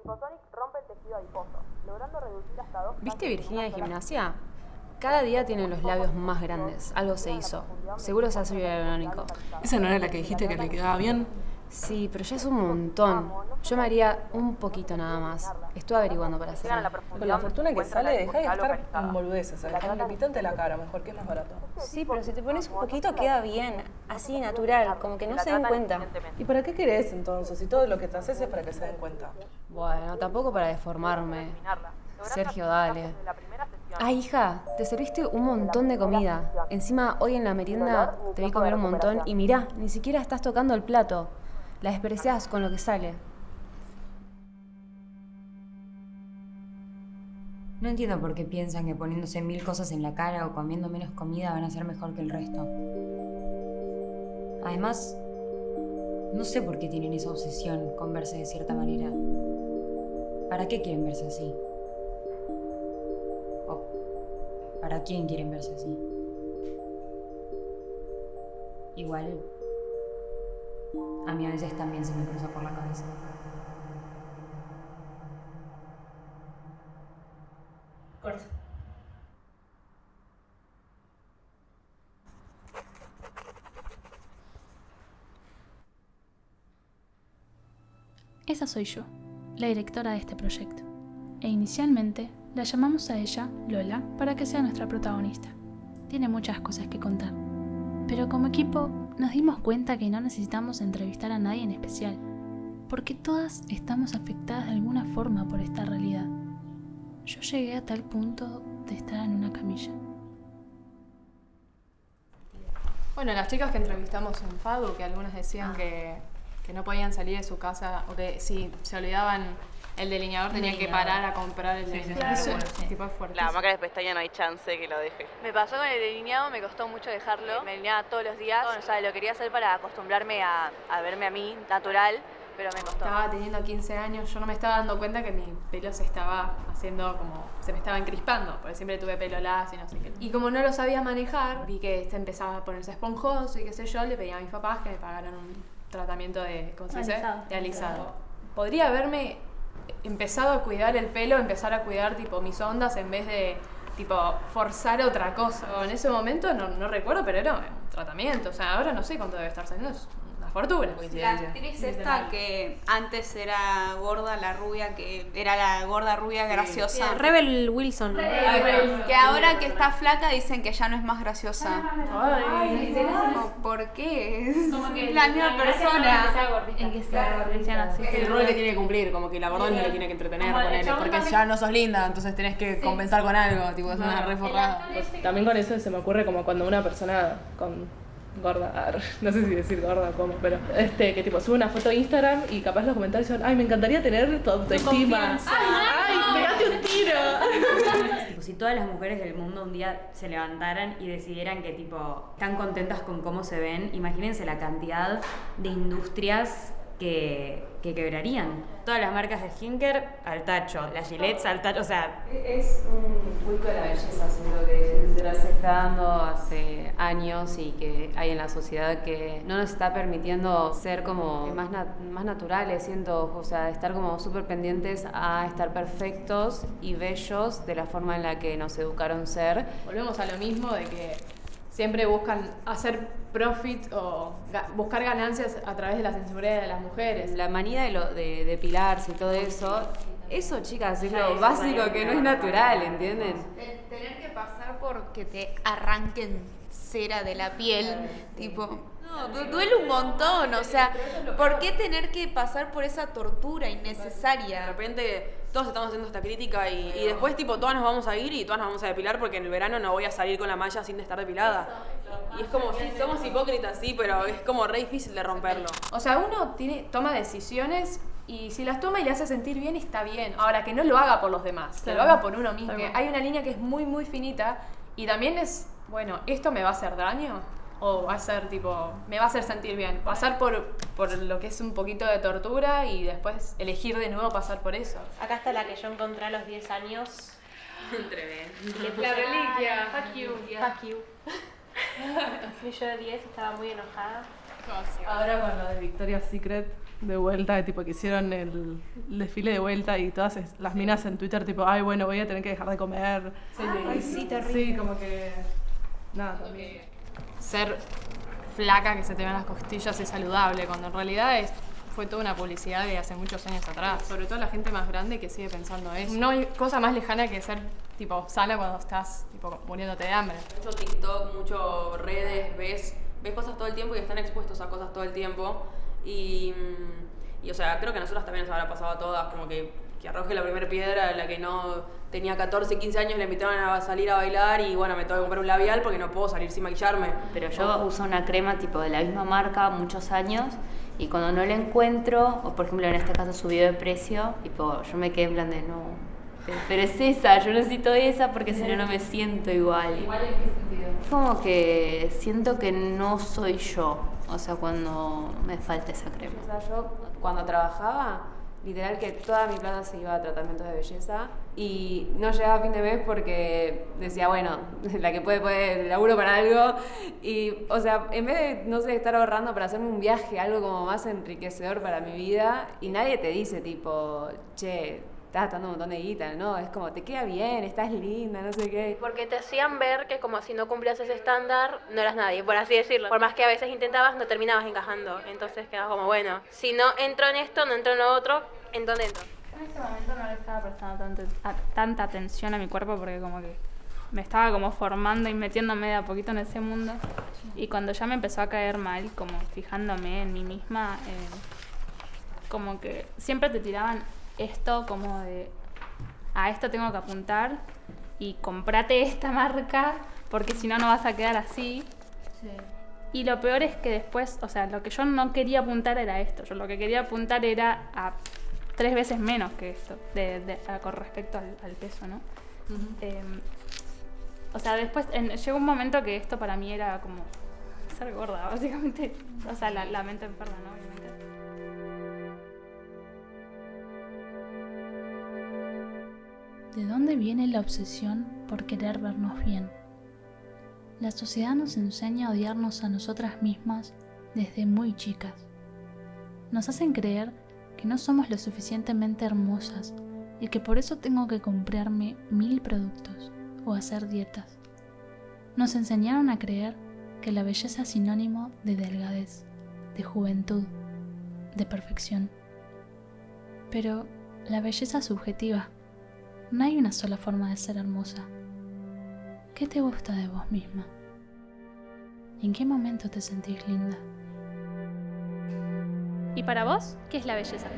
Liposonic rompe el tejido adiposo, logrando reducir hasta 2. ¿Viste Virginia de gimnasia? Cada día tiene los labios más grandes. Algo se hizo. Seguro es ácido hialurónico. ¿Esa no era la que dijiste que le quedaba bien? Sí, pero ya es un montón. Yo me haría un poquito nada más. Estuve averiguando para hacerlo. Con la fortuna que sale, dejá de estar con boludeces. Alejandro, pintante la cara, mejor que es más barato. Sí, pero si te pones un poquito queda bien, así natural, como que no se den cuenta. ¿Y para qué querés entonces? Si todo lo que te haces es para que se den cuenta. Bueno, tampoco para deformarme. Sergio, dale. Ah, hija, te serviste un montón de comida. Encima, hoy en la merienda te vi comer un montón y mirá, ni siquiera estás tocando el plato. La despreciás con lo que sale. No entiendo por qué piensan que poniéndose 1000 cosas en la cara o comiendo menos comida van a ser mejor que el resto. Además, no sé por qué tienen esa obsesión con verse de cierta manera. ¿Para qué quieren verse así? ¿O para quién quieren verse así? Igual, a mí a veces también se me cruza por la cabeza. Corta. Esa soy yo, la directora de este proyecto. E inicialmente la llamamos a ella, Lola, para que sea nuestra protagonista. Tiene muchas cosas que contar. Pero como equipo nos dimos cuenta que no necesitamos entrevistar a nadie en especial, porque todas estamos afectadas de alguna forma por esta realidad. Yo llegué a tal punto de estar en una camilla. Bueno, las chicas que entrevistamos en FADU, que algunas decían que no podían salir de su casa, o que si se olvidaban el delineador tenían que parar a comprar el delineador. Eso es tipo fuerte. La marca de pestaña no hay chance que lo deje. Me pasó con el delineado, me costó mucho dejarlo. Me delineaba todos los días. O sea, lo quería hacer para acostumbrarme a verme a mí natural, pero me costó. Estaba teniendo 15 años, yo no me estaba dando cuenta que mi pelo se estaba haciendo como, se me estaba encrispando, porque siempre tuve pelo lacio y no sé qué. Y como no lo sabía manejar, vi que empezaba a ponerse esponjoso y qué sé yo, le pedí a mis papás que me pagaran un tratamiento de, ¿cómo se dice? De alisado. Podría haberme empezado a cuidar el pelo, empezar a cuidar tipo mis ondas en vez de tipo forzar otra cosa. En ese momento no recuerdo, pero era un tratamiento. O sea, ahora no sé cuánto debe estar saliendo, es una fortuna. La actriz esta que antes era gorda, la rubia, que era la gorda rubia graciosa. Rebel Wilson. Que ahora que está flaca dicen que ya no es más graciosa. Ay, ¿Por qué? Es la misma persona. El rol que tiene que cumplir, como que la gordona es la que tiene que entretener, ponele, porque ya no sos linda, entonces tenés que compensar con algo, tipo, es una reforrada. Pues, también con eso se me ocurre como cuando una persona con gorda, no sé si decir gorda o cómo, pero que tipo sube una foto a Instagram y capaz los comentarios son, ay, me encantaría tener tu autoestima. Ay, pegate un tiro. Tipo, si todas las mujeres del mundo un día se levantaran y decidieran que tipo están contentas con cómo se ven, imagínense la cantidad de industrias que quebrarían. Todas las marcas de skincare al tacho, las Gillette al tacho, o sea... Es un culto de la belleza, siento que se está dando hace años y que hay en la sociedad que no nos está permitiendo ser como más naturales, siento, o sea, estar como súper pendientes a estar perfectos y bellos de la forma en la que nos educaron ser. Volvemos a lo mismo de que siempre buscan hacer profit o buscar ganancias a través de la sensibilidad de las mujeres. La manía de depilarse y todo eso, chicas, es lo básico que no es natural, ¿entienden? Tener que pasar por que te arranquen cera de la piel, tipo... No, duele un montón, o sea, ¿por qué tener que pasar por esa tortura innecesaria? De repente todos estamos haciendo esta crítica y después tipo todas nos vamos a ir y todas nos vamos a depilar porque en el verano no voy a salir con la malla sin estar depilada. Y es como, sí, somos hipócritas, sí, pero es como re difícil de romperlo. O sea, uno toma decisiones y si las toma y le hace sentir bien, está bien. Ahora, que no lo haga por los demás, que lo haga por uno mismo. Hay una línea que es muy, muy finita y también es, bueno, ¿esto me va a hacer daño? O va a ser tipo, me va a hacer sentir bien. Pasar por lo que es un poquito de tortura y después elegir de nuevo pasar por eso. Acá está la que yo encontré a los 10 años. La reliquia. Fuck you. Yo de 10 estaba muy enojada. Ahora con lo de Victoria's Secret de vuelta, tipo que hicieron el desfile de vuelta y todas las minas en Twitter tipo, ay bueno, voy a tener que dejar de comer. Sí, terrible. Sí, como que nada, también. Ser flaca, que se te vean las costillas, es saludable, cuando en realidad fue toda una publicidad de hace muchos años atrás. Sobre todo la gente más grande que sigue pensando eso. No hay cosa más lejana que ser tipo sana cuando estás tipo muriéndote de hambre. Mucho TikTok, mucho redes, ves cosas todo el tiempo y están expuestos a cosas todo el tiempo. Y o sea, creo que a nosotros también nos habrá pasado a todas, como que arroje la primera piedra, la que no tenía 14, 15 años, le invitaron a salir a bailar y bueno, me tengo que comprar un labial porque no puedo salir sin maquillarme. Pero yo uso una crema tipo de la misma marca muchos años y cuando no la encuentro, o por ejemplo en este caso subió de precio, tipo, yo me quedé en plan de no, pero es esa, yo necesito esa porque si no, no me siento igual. ¿Igual en qué sentido? Como que siento que no soy yo, o sea, cuando me falta esa crema. O sea, yo cuando trabajaba, literal que toda mi plata se iba a tratamientos de belleza y no llegaba a fin de mes porque decía, bueno, la que puede, laburo para algo y, o sea, en vez de, no sé, estar ahorrando para hacerme un viaje, algo como más enriquecedor para mi vida y nadie te dice tipo, che, estás gastando un montón de guita, ¿no? Es como, te queda bien, estás linda, no sé qué. Porque te hacían ver que como si no cumplías ese estándar, no eras nadie, por así decirlo. Por más que a veces intentabas, no terminabas encajando. Entonces quedabas como, bueno, si no entro en esto, no entro en lo otro, ¿en dónde entro? En ese momento no le estaba prestando tanta atención a mi cuerpo porque como que me estaba como formando y metiéndome de a poquito en ese mundo. Y cuando ya me empezó a caer mal, como fijándome en mí misma, como que siempre te tiraban esto como de a esto tengo que apuntar y comprate esta marca porque si no, no vas a quedar así. Sí. Y lo peor es que después, o sea, lo que yo no quería apuntar era esto. Yo lo que quería apuntar era a 3 veces menos que esto con respecto al peso, ¿no? Uh-huh. O sea, después llegó un momento que esto para mí era como ser gorda, básicamente. O sea, la mente enferma, ¿no? Obviamente. ¿De dónde viene la obsesión por querer vernos bien? La sociedad nos enseña a odiarnos a nosotras mismas desde muy chicas. Nos hacen creer que no somos lo suficientemente hermosas y que por eso tengo que comprarme 1000 productos o hacer dietas. Nos enseñaron a creer que la belleza es sinónimo de delgadez, de juventud, de perfección. Pero la belleza es subjetiva. No hay una sola forma de ser hermosa. ¿Qué te gusta de vos misma? ¿En qué momento te sentís linda? ¿Y para vos, qué es la belleza?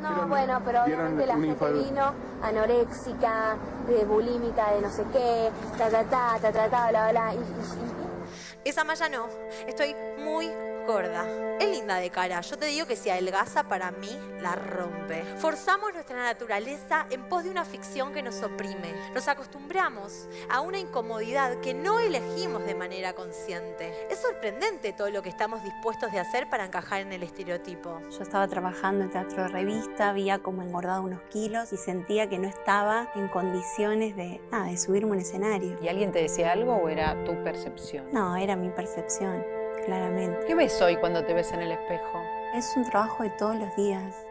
No, bueno, pero obviamente la gente vino anoréxica, de bulímica, de no sé qué, bla, bla, Esa Maya no, estoy muy gorda. Es linda de cara, yo te digo que si adelgaza para mí, la rompe. Forzamos nuestra naturaleza en pos de una ficción que nos oprime. Nos acostumbramos a una incomodidad que no elegimos de manera consciente. Es sorprendente todo lo que estamos dispuestos de hacer para encajar en el estereotipo. Yo estaba trabajando en teatro de revista, había como engordado unos kilos y sentía que no estaba en condiciones de subirme a un escenario. ¿Y alguien te decía algo o era tu percepción? No, era mi percepción. Claramente. ¿Qué ves hoy cuando te ves en el espejo? Es un trabajo de todos los días.